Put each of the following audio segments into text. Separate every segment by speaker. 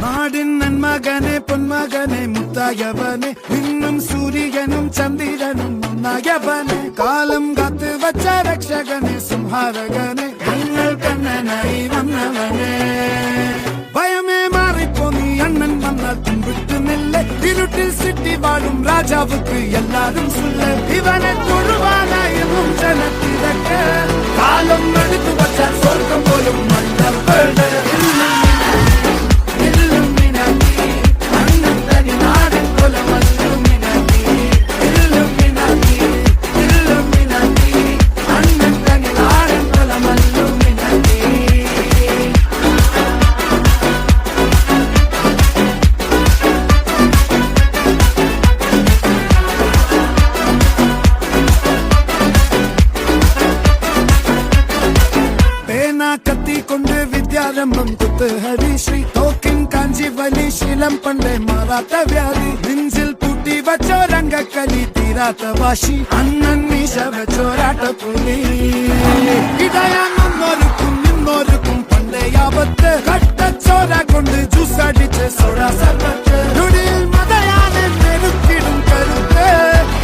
Speaker 1: നാടിൻ നന്മകനെ പൊന്മകനെ മുത്തായവനെ ഇന്നും സൂര്യനും ചന്ദ്രനും ഒന്നായവനെ കാലം കാത്ത് വച്ച രക്ഷകനെ സംഹാരകനെ ഞങ്ങൾ കണ്ണനായി വന്നവനെ ഭയമേ മാറിപ്പോ നീ അണ്ണൻ വന്നാൽ തുമ്പിട്ടുന്നില്ല ഇരുട്ടിൽ സിറ്റി വാഴും രാജാവുക്ക് എല്ലാരും സുല്ല ഇവനെ തൊഴുവാനായും ജനത്തിരക്ക് കാലം എടുത്തു വച്ചാൽ സ്വർഗം പോലും മണ്ണ കത്തിക്കൊണ്ട് വിദ്യാരംഭം കുത്ത് ഹരിശ്രീ തോക്കിൻ കാഞ്ചി വലി ശീലം പണ്ടേ മാറാത്ത വ്യാധി നെഞ്ചിൽ പൂട്ടി വച്ചോരംഗക്കലി തീരാത്ത വാശി അണ്ണൻ മീശ വെച്ചോരാട്ട പുലി ഇടയാന്നൊരുക്കും നിന്നൊരുക്കും പണ്ടേ ആപത്ത് കട്ടച്ചോര കൊണ്ട് ജ്യൂസ് അടിച്ച് സോഡ സർബത്ത് നുടിയിൽ മതയാനെ നെരുക്കിടും കരുത്ത്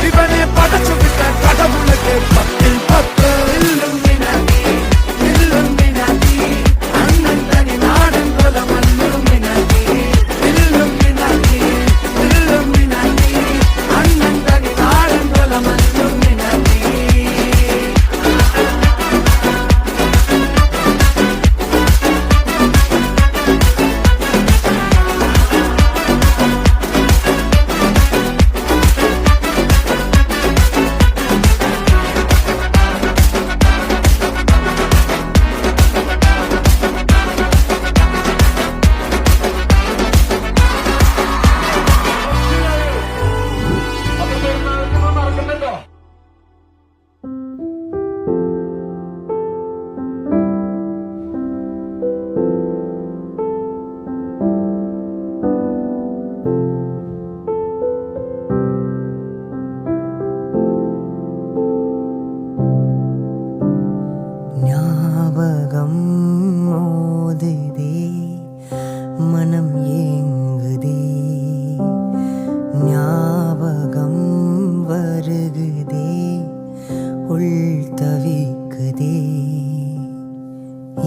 Speaker 1: ഇവനെ പടച്ചു വിട്ട കടവുളക്ക് 10 ൽ 10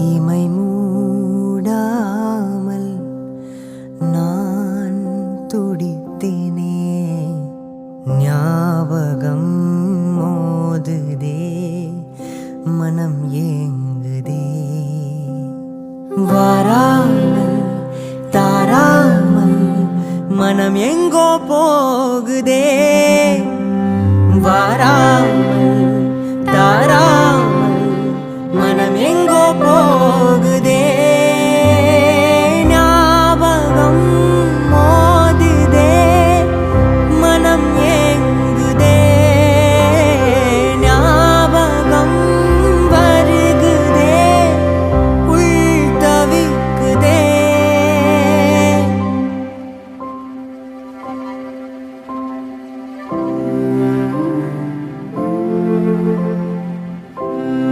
Speaker 1: இமை மூடாமல் நான் துடித்தேனே ஞாபகம் மோதுதே மனம் ஏங்குதே வாராமல் தாராமல் மனம் எங்கோ போகுதே வாராமல்